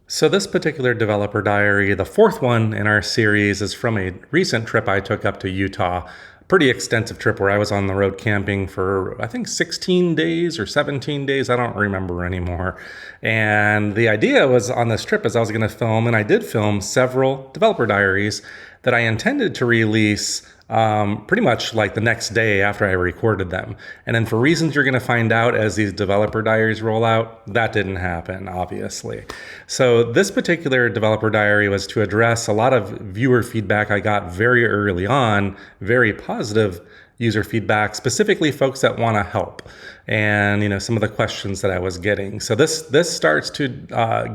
So this particular developer diary, the fourth one in our series, is from a recent trip I took up to Utah. Pretty extensive trip where I was on the road camping for, I think, 16 days or 17 days. I don't remember anymore. And the idea was on this trip is I was going to film, and I did film several developer diaries that I intended to release pretty much like the next day after I recorded them. And then for reasons you're going to find out as these developer diaries roll out, that didn't happen, obviously. So this particular developer diary was to address a lot of viewer feedback I got very early on, very positive user feedback, specifically folks that want to help, and some of the questions that I was getting. So this starts to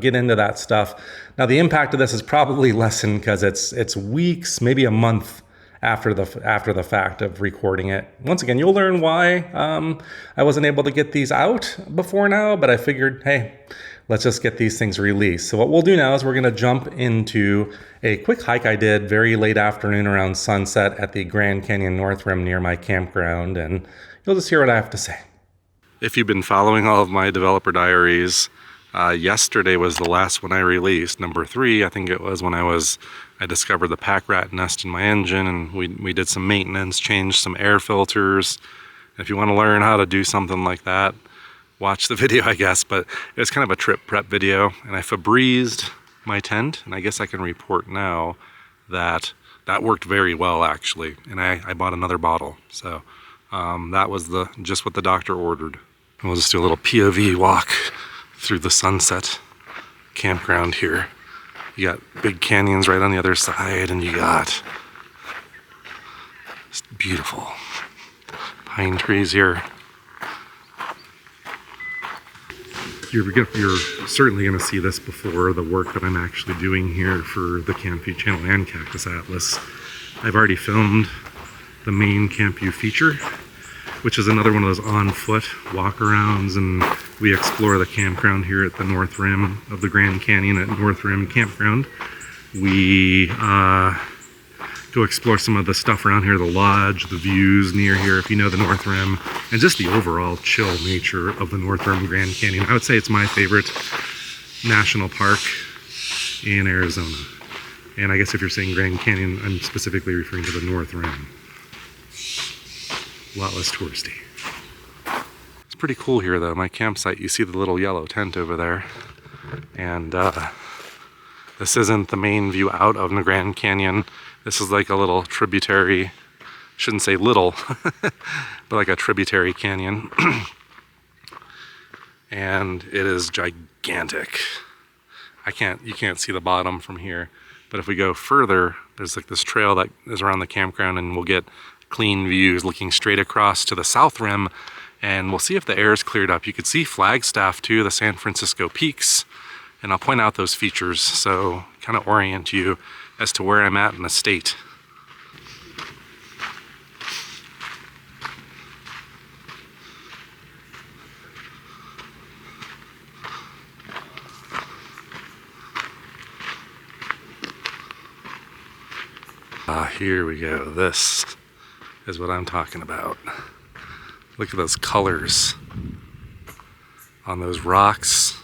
get into that stuff. Now the impact of this is probably lessened because it's weeks, maybe a month after the fact of recording it. Once again, you'll learn why I wasn't able to get these out before now, but I figured, hey, let's just get these things released. So what we'll do now is we're going to jump into a quick hike I did very late afternoon around sunset at the Grand Canyon North Rim near my campground, and you'll just hear what I have to say. If you've been following all of my developer diaries, yesterday was the last one I released, number 3, I think it was, when I discovered the pack rat nest in my engine, and we did some maintenance, changed some air filters. If you want to learn how to do something like that, watch the video, I guess. But it was kind of a trip prep video, and I Febrezed my tent, and I guess I can report now that that worked very well, actually. And I bought another bottle, so that was just what the doctor ordered. And we'll just do a little POV walk through the sunset campground here. You got big canyons right on the other side, and you got just beautiful pine trees here. You're certainly going to see this before the work that I'm actually doing here for the Campvue channel and Cactus Atlas. I've already filmed the main Campvue feature, which is another one of those on-foot walk-arounds, and we explore the campground here at the North Rim of the Grand Canyon at North Rim Campground. We go explore some of the stuff around here, the lodge, the views near here, if you know the North Rim, and just the overall chill nature of the North Rim Grand Canyon. I would say it's my favorite national park in Arizona. And I guess if you're saying Grand Canyon, I'm specifically referring to the North Rim. A lot less touristy. It's pretty cool here though. My campsite, you see the little yellow tent over there. And this isn't the main view out of the Grand Canyon. This is like a little tributary, shouldn't say little, but like a tributary canyon. And it is gigantic. You can't see the bottom from here. But if we go further, there's like this trail that is around the campground, and we'll get clean views looking straight across to the South Rim, and we'll see if the air is cleared up. You could see Flagstaff too, the San Francisco peaks, and I'll point out those features so kind of orient you as to where I'm at in the state. Here we go. This is what I'm talking about. Look at those colors on those rocks.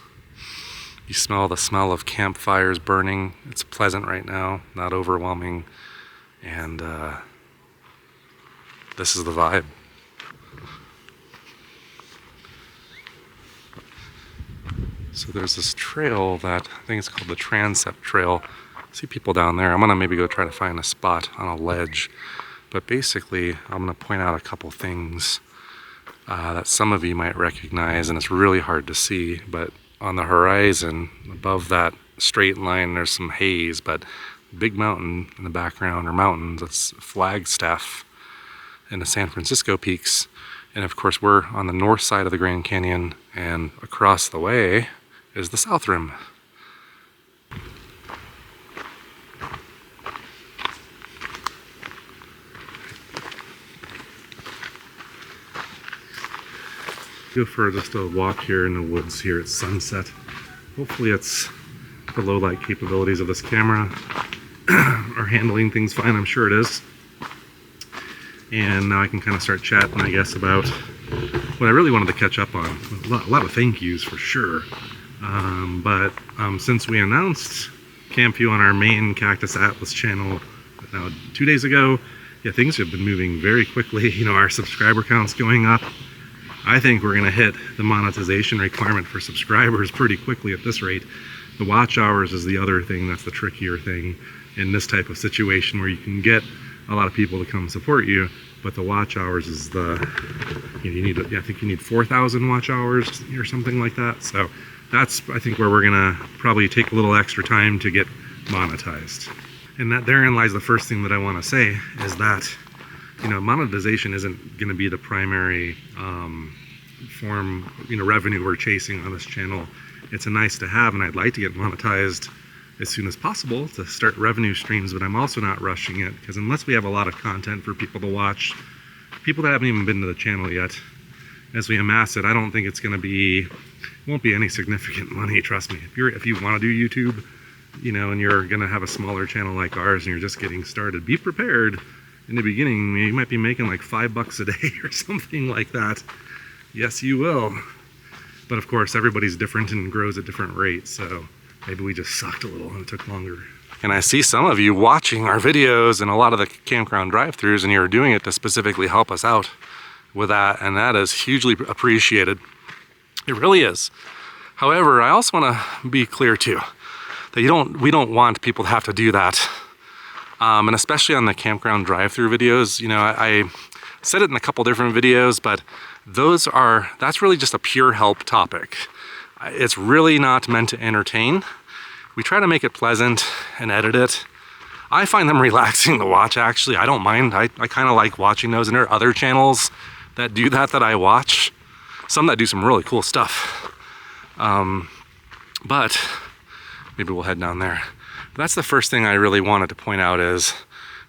You smell the smell of campfires burning. It's pleasant right now, not overwhelming. And this is the vibe. So there's this trail that I think it's called the Transept Trail. See people down there. I'm gonna maybe go try to find a spot on a ledge. But basically, I'm gonna point out a couple things that some of you might recognize, and it's really hard to see, but on the horizon, above that straight line, there's some haze, but big mountain in the background, or mountains, that's Flagstaff in the San Francisco peaks. And of course, we're on the north side of the Grand Canyon, and across the way is the South Rim. Go for just a walk here in the woods here at sunset. Hopefully it's the low light capabilities of this camera are handling things fine. I'm sure it is. And now I can kind of start chatting, I guess, about what I really wanted to catch up on. A lot of thank yous for sure. Since we announced Campvue on our main Cactus Atlas channel now 2 days ago, yeah, things have been moving very quickly. You know, our subscriber count's going up. I think we're gonna hit the monetization requirement for subscribers pretty quickly at this rate. The watch hours is the other thing that's the trickier thing in this type of situation, where you can get a lot of people to come support you, but the watch hours is the, you need, I think you need 4,000 watch hours or something like that. So that's, I think, where we're gonna probably take a little extra time to get monetized. And that therein lies the first thing that I want to say, is that, you know, monetization isn't going to be the primary form, you know, revenue we're chasing on this channel. It's a nice to have, and I'd like to get monetized as soon as possible to start revenue streams, but I'm also not rushing it, because unless we have a lot of content for people to watch, people that haven't even been to the channel yet, as we amass it, I don't think it's going to be, won't be any significant money, trust me. If you want to do YouTube, you know, and you're going to have a smaller channel like ours and you're just getting started, be prepared. In the beginning, you might be making like $5 a day or something like that. Yes, you will. But of course, everybody's different and grows at different rates, so maybe we just sucked a little and it took longer. And I see some of you watching our videos and a lot of the campground drive-thrus, and you're doing it to specifically help us out with that, and that is hugely appreciated. It really is. However, I also want to be clear too, that we don't want people to have to do that. And especially on the campground drive-through videos, you know, I said it in a couple different videos, but that's really just a pure help topic. It's really not meant to entertain. We try to make it pleasant and edit it. I find them relaxing to watch, actually. I don't mind. I kind of like watching those, and there are other channels that do that I watch. Some that do some really cool stuff. But maybe we'll head down there. But that's the first thing I really wanted to point out, is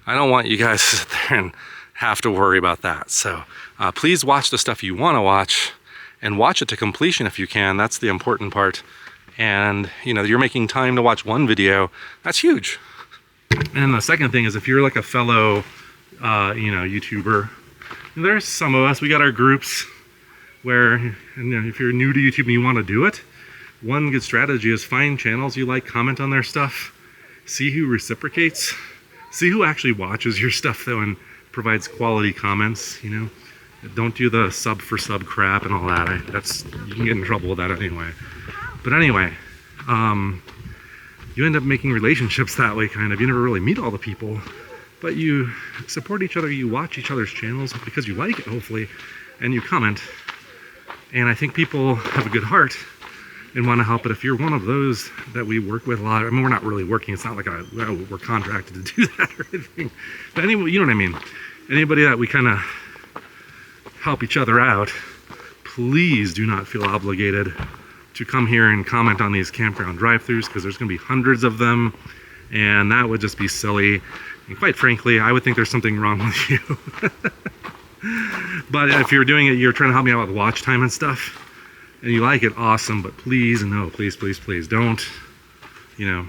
I don't want you guys to sit there and have to worry about that. So please watch the stuff you want to watch, and watch it to completion if you can. That's the important part. And you know, you're making time to watch one video, that's huge. And then the second thing is, if you're like a fellow you know, YouTuber, there's some of us, we got our groups where, and you know, if you're new to YouTube and you want to do it, one good strategy is find channels you like, comment on their stuff, see who reciprocates, see who actually watches your stuff though and provides quality comments. You know, don't do the sub for sub crap and all that. You can get in trouble with that anyway. But anyway, you end up making relationships that way, kind of. You never really meet all the people, but you support each other, you watch each other's channels because you like it, hopefully, and you comment. And I think people have a good heart and want to help. But if you're one of those that we work with a lot, I mean, we're not really working, it's not like we're contracted to do that or anything, but anyway, you know what I mean, anybody that we kind of help each other out, please do not feel obligated to come here and comment on these campground drive-thrus, because there's going to be hundreds of them, and that would just be silly. And quite frankly, I would think there's something wrong with you. But if you're doing it, you're trying to help me out with watch time and stuff, and you like it, awesome. But please, no, please, please, please don't. You know,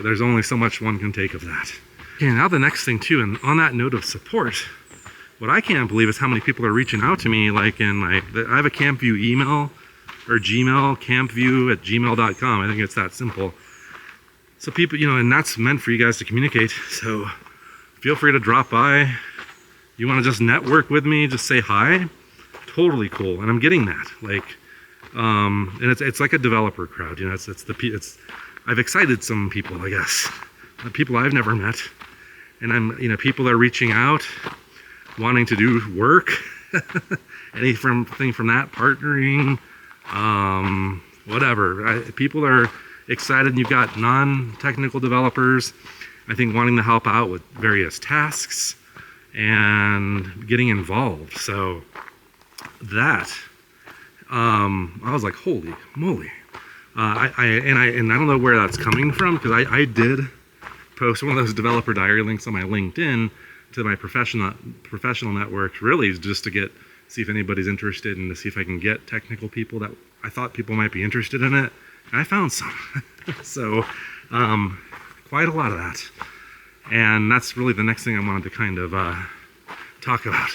there's only so much one can take of that. Okay, now the next thing too, and on that note of support, what I can't believe is how many people are reaching out to me, like I have a Campvue email, or Gmail, campvue@gmail.com. I think it's that simple. So people, you know, and that's meant for you guys to communicate. So feel free to drop by. You want to just network with me, just say hi. Totally cool. And I'm getting that. Like, and it's like a developer crowd. You know, I've excited some people, I guess, people I've never met, and you know, people are reaching out, wanting to do work, anything from that, partnering. Whatever. People are excited, and you've got non-technical developers, I think, wanting to help out with various tasks and getting involved. So that, I was like, holy moly. And I don't know where that's coming from, because I did post one of those developer diary links on my LinkedIn to my professional network, really just to see if anybody's interested, and to see if I can get technical people that I thought people might be interested in it. And I found some. So quite a lot of that. And that's really the next thing I wanted to kind of talk about.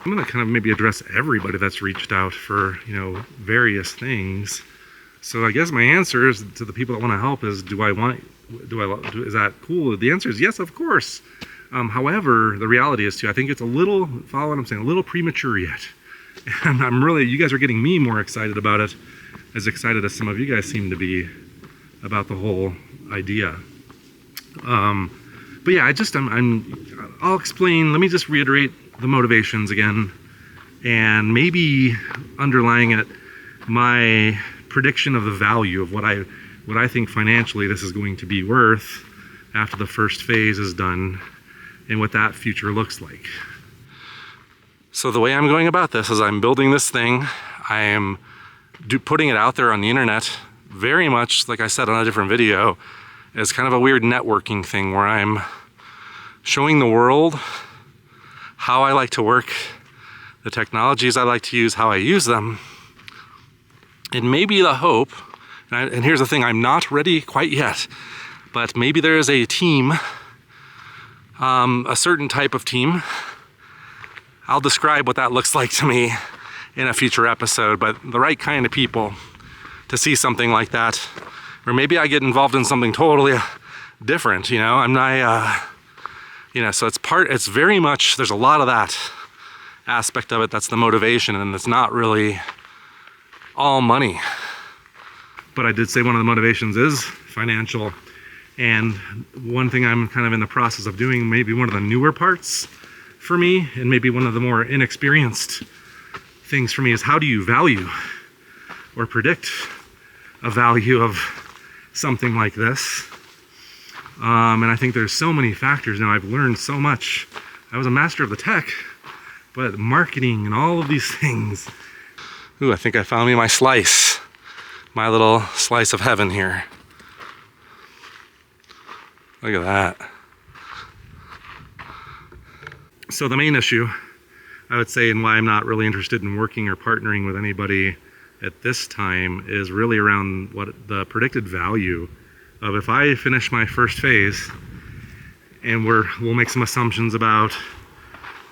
I'm going to kind of maybe address everybody that's reached out for, you know, various things. So I guess my answer is to the people that want to help is, is that cool? The answer is yes, of course. However, the reality is too, I think it's a little, follow what I'm saying, a little premature yet. And you guys are getting me more excited about it, as excited as some of you guys seem to be about the whole idea. But yeah, I'll explain, let me just reiterate the motivations again, and maybe underlying it, my prediction of the value of what I think financially this is going to be worth after the first phase is done, and what that future looks like. So the way I'm going about this is I'm building this thing. I am putting it out there on the internet, very much like I said on a different video, as kind of a weird networking thing where I'm showing the world how I like to work, the technologies I like to use, how I use them. And maybe the hope, and here's the thing, I'm not ready quite yet, but maybe there is a team, a certain type of team. I'll describe what that looks like to me in a future episode, but the right kind of people to see something like that. Or maybe I get involved in something totally different, you know? I'm not, so it's very much, there's a lot of that aspect of it that's the motivation, and it's not really all money. But I did say one of the motivations is financial. And one thing I'm kind of in the process of doing, maybe one of the newer parts for me, and maybe one of the more inexperienced things for me, is how do you value or predict a value of something like this? And I think there's so many factors now. I've learned so much. I was a master of the tech, but marketing and all of these things. Ooh, I think I found me my slice. My little slice of heaven here. Look at that. So the main issue, I would say, and why I'm not really interested in working or partnering with anybody at this time, is really around what the predicted value of, if I finish my first phase, and we'll make some assumptions about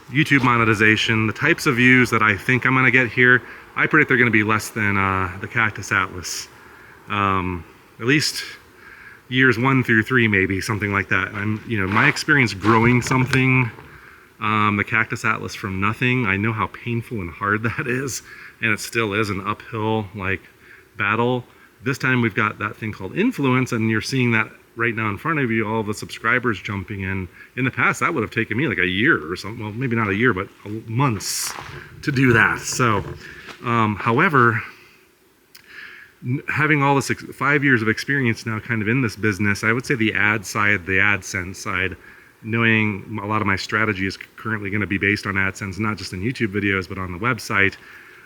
YouTube monetization, the types of views that I think I'm gonna get here, I predict they're gonna be less than the Cactus Atlas. At least years 1 through 3, maybe, something like that. My experience growing something, the Cactus Atlas from nothing, I know how painful and hard that is, and it still is an uphill battle. This time we've got that thing called influence, and you're seeing that right now in front of you, all the subscribers jumping in. In the past, that would have taken me like a year or something. Well, maybe not a year, but months to do that. So, however, having all this 5 years of experience now kind of in this business, I would say the ad side, the AdSense side, knowing a lot of my strategy is currently going to be based on AdSense, not just in YouTube videos, but on the website,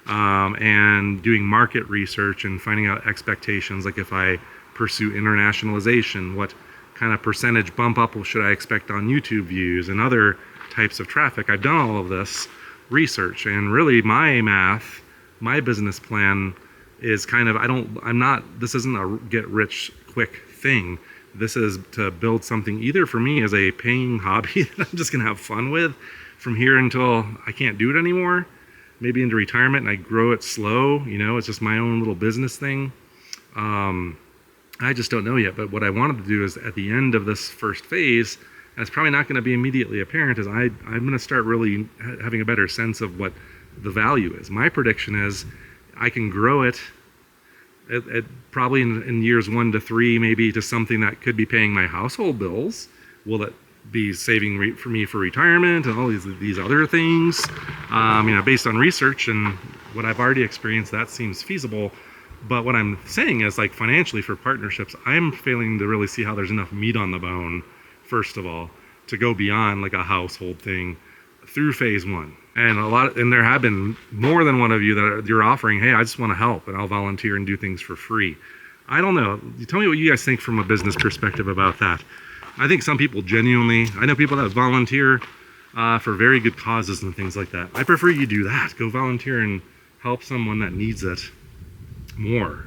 and doing market research and finding out expectations, like if I pursue internationalization, what kind of percentage bump up should I expect on YouTube views and other types of traffic. I've done all of this research, and really my math, my business plan is kind of, this isn't a get rich quick thing. This is to build something either for me as a paying hobby that I'm just gonna have fun with from here until I can't do it anymore, maybe into retirement, and I grow it slow, it's just my own little business thing. I just don't know yet, but what I wanted to do is at the end of this first phase, and it's probably not going to be immediately apparent, is I'm going to start really having a better sense of what the value is. My prediction is I can grow it at probably in years 1 to 3, maybe, to something that could be paying my household bills. Will it be saving for me for retirement and all these other things? Based on research and what I've already experienced, that seems feasible. But what I'm saying is, financially for partnerships, I'm failing to really see how there's enough meat on the bone, first of all, to go beyond a household thing through phase 1. And there have been more than one of you that you're offering, hey, I just want to help and I'll volunteer and do things for free. I don't know. Tell me what you guys think from a business perspective about that. I think some people I know people that volunteer for very good causes and things like that. I prefer you do that. Go volunteer and help someone that needs it more.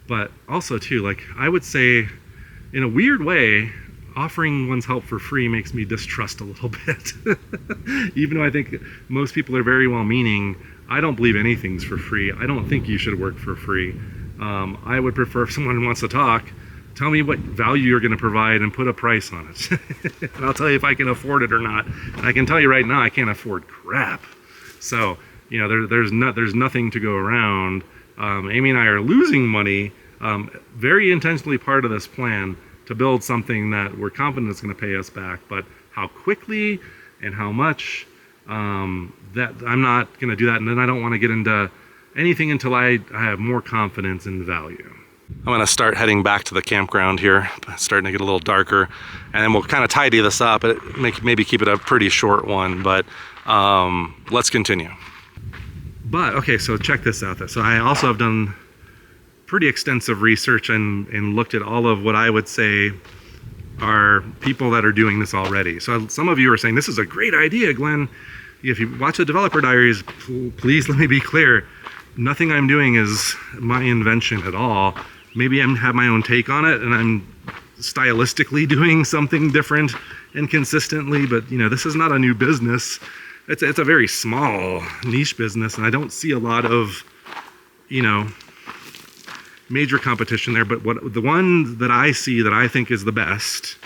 But also too, I would say, in a weird way, offering one's help for free makes me distrust a little bit. Even though I think most people are very well-meaning, I don't believe anything's for free. I don't think you should work for free. I would prefer if someone wants to talk, tell me what value you're going to provide and put a price on it. And I'll tell you if I can afford it or not. And I can tell you right now, I can't afford crap. So, you know, there's nothing to go around. Amy and I are losing money, very intentionally part of this plan to build something that we're confident is going to pay us back. But how quickly and how much, that I'm not going to do that. And then I don't want to get into anything until I have more confidence in the value. I'm going to start heading back to the campground here. It's starting to get a little darker, and then we'll kind of tidy this up, maybe keep it a pretty short one, but let's continue. But okay, so check this out though. So I also have done pretty extensive research and looked at all of what I would say are people that are doing this already. So some of you are saying, this is a great idea, Glenn. If you watch the Developer Diaries, please let me be clear. Nothing I'm doing is my invention at all. Maybe I have my own take on it and I'm stylistically doing something different and consistently, but you know, this is not a new business. It's a very small niche business, and I don't see a lot of, you know, major competition there. But the one that I see that I think is the best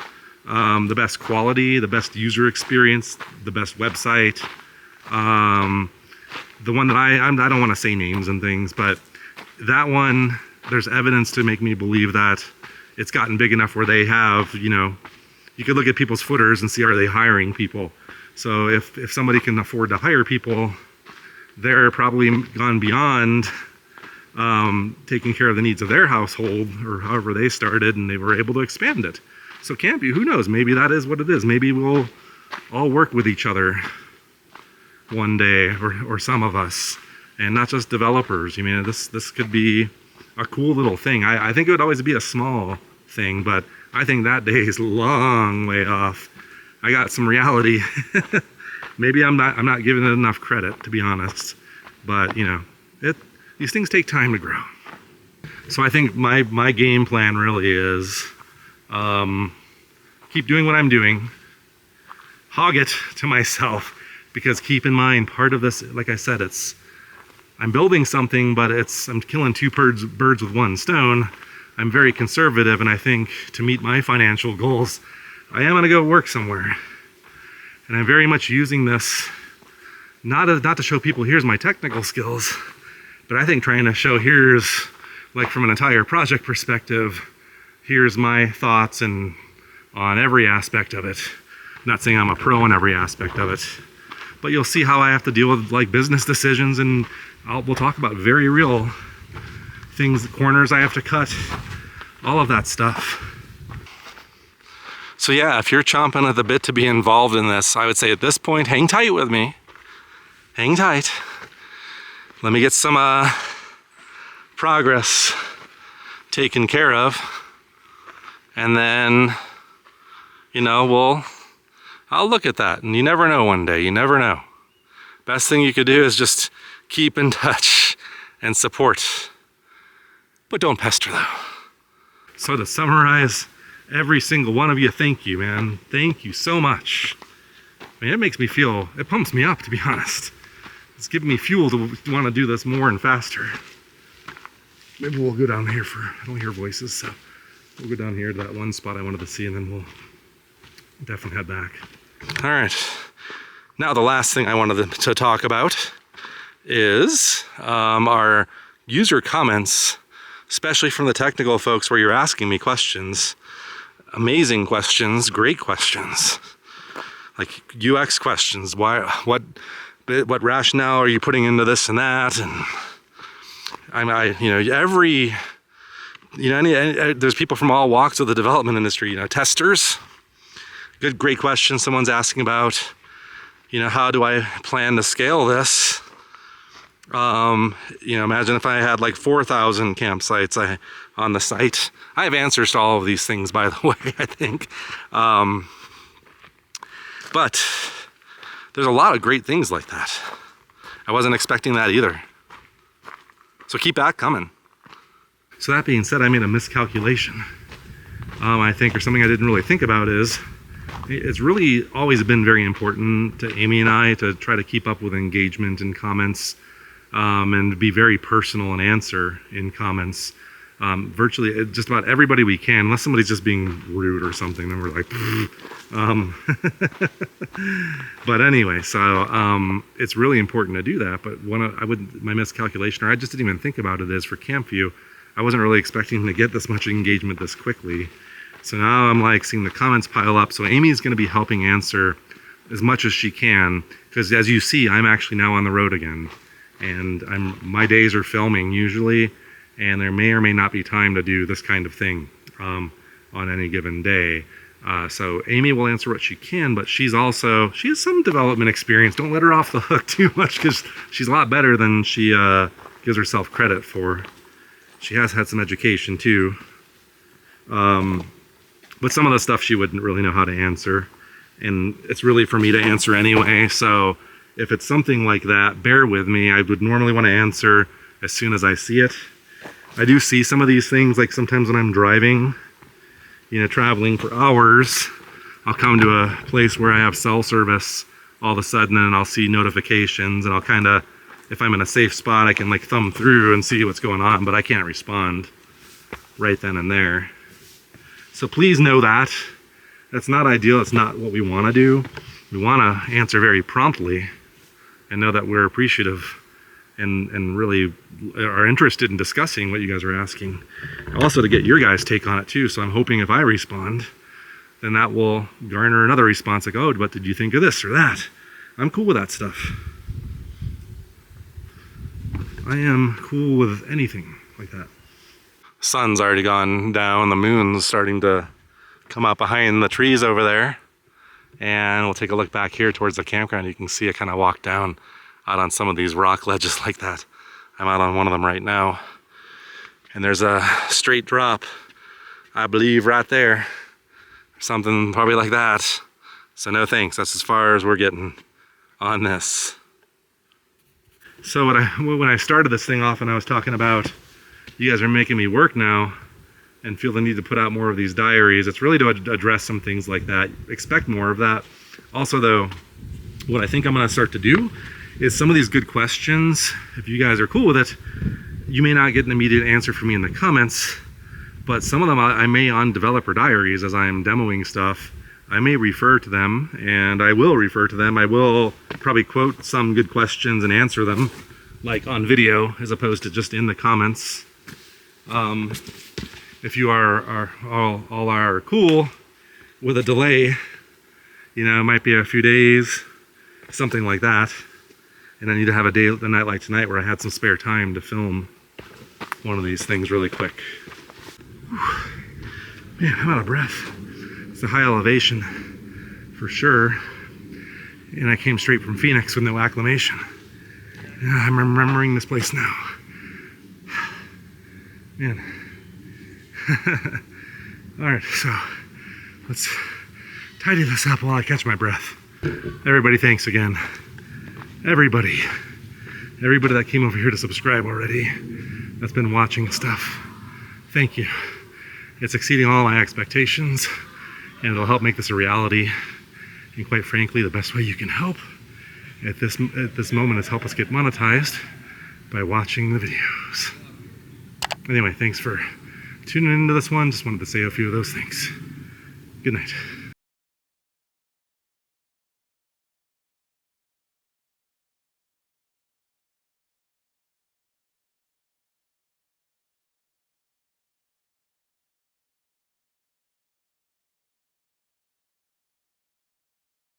quality, the best user experience, the best website, the one that I don't want to say names and things, but that one, there's evidence to make me believe that it's gotten big enough where they have, you know, you could look at people's footers and see, are they hiring people? So if somebody can afford to hire people, they're probably gone beyond taking care of the needs of their household or however they started, and they were able to expand it. So Campvue, who knows, maybe that is what it is. Maybe we'll all work with each other one day, or some of us, and not just developers. I mean, this could be a cool little thing. I think it would always be a small thing, but I think that day is a long way off. I got some reality. Maybe I'm not giving it enough credit, to be honest, but you know, these things take time to grow. So I think my game plan really is keep doing what I'm doing, hog it to myself, because keep in mind, part of this, like I said, I'm building something, but I'm killing two birds with one stone. I'm very conservative, and I think to meet my financial goals, I am gonna go work somewhere. And I'm very much using this, not to show people, here's my technical skills, but I think trying to show, here's, like from an entire project perspective, here's my thoughts and on every aspect of it. Not saying I'm a pro in every aspect of it, but you'll see how I have to deal with like business decisions, and we'll talk about very real things, corners I have to cut, all of that stuff. So yeah, if you're chomping at the bit to be involved in this, I would say at this point, hang tight with me. Hang tight. Let me get some progress taken care of. And then, you know, I'll look at that. And you never know one day, you never know. Best thing you could do is just keep in touch and support. But don't pester though. So to summarize, every single one of you, thank you, man. Thank you so much. I mean, it makes me feel, it pumps me up, to be honest. It's giving me fuel to want to do this more and faster. Maybe we'll go down here I don't hear voices, so we'll go down here to that one spot I wanted to see, and then we'll definitely head back. All right. Now the last thing I wanted to talk about is our user comments, especially from the technical folks where you're asking me questions. Amazing questions, great questions, like UX questions. What rationale are you putting into this and that? And there's people from all walks of the development industry. You know, testers. Great question. Someone's asking about, you know, how do I plan to scale this? You know, imagine if I had like 4,000 campsites on the site. I have answers to all of these things, by the way, I think. But there's a lot of great things like that. I wasn't expecting that either. So keep that coming. So that being said, I made a miscalculation. I think, or something I didn't really think about is, it's really always been very important to Amy and I to try to keep up with engagement and comments and be very personal and answer in comments. Virtually just about everybody we can, unless somebody's just being rude or something, then we're like, but anyway, so it's really important to do that. But my miscalculation, or I just didn't even think about it, is for Campvue, I wasn't really expecting to get this much engagement this quickly. So now I'm like seeing the comments pile up. So Amy's going to be helping answer as much as she can, because as you see, I'm actually now on the road again, and my days are filming usually, and there may or may not be time to do this kind of thing on any given day. So Amy will answer what she can, but she has some development experience. Don't let her off the hook too much, because she's a lot better than she gives herself credit for. She has had some education too. But some of the stuff she wouldn't really know how to answer. And it's really for me to answer anyway. So if it's something like that, bear with me. I would normally want to answer as soon as I see it. I do see some of these things, like sometimes when I'm driving, traveling for hours, I'll come to a place where I have cell service all of a sudden, and I'll see notifications, and I'll kind of, if I'm in a safe spot, I can like thumb through and see what's going on, but I can't respond right then and there. So please know that. That's not ideal. It's not what we want to do. We want to answer very promptly and know that we're appreciative and really are interested in discussing what you guys are asking. Also to get your guys' take on it too. So I'm hoping if I respond, then that will garner another response like, oh, what did you think of this or that? I'm cool with that stuff. I am cool with anything like that. Sun's already gone down, the moon's starting to come out behind the trees over there. And we'll take a look back here towards the campground. You can see I kind of walk down out on some of these rock ledges like that. I'm out on one of them right now. And there's a straight drop, I believe, right there. Something probably like that. So no thanks, that's as far as we're getting on this. So when I started this thing off and I was talking about, you guys are making me work now and feel the need to put out more of these diaries, it's really to address some things like that. Expect more of that. Also though, what I think I'm gonna start to do is some of these good questions, if you guys are cool with it, you may not get an immediate answer from me in the comments, but some of them I may on developer diaries as I'm demoing stuff, I may refer to them, and I will refer to them. I will probably quote some good questions and answer them, like on video, as opposed to just in the comments. If you are all cool with a delay, it might be a few days, something like that. And I need to have a night like tonight where I had some spare time to film one of these things really quick. Whew. Man, I'm out of breath. It's a high elevation for sure. And I came straight from Phoenix with no acclimation. Yeah, I'm remembering this place now. Man. All right, so let's tidy this up while I catch my breath. Everybody, thanks again. Everybody that came over here to subscribe already, that's been watching stuff, thank you. It's exceeding all my expectations, and it'll help make this a reality. And quite frankly, the best way you can help at this moment is help us get monetized by watching the videos. Anyway, thanks for tuning into this one. Just wanted to say a few of those things. Good night.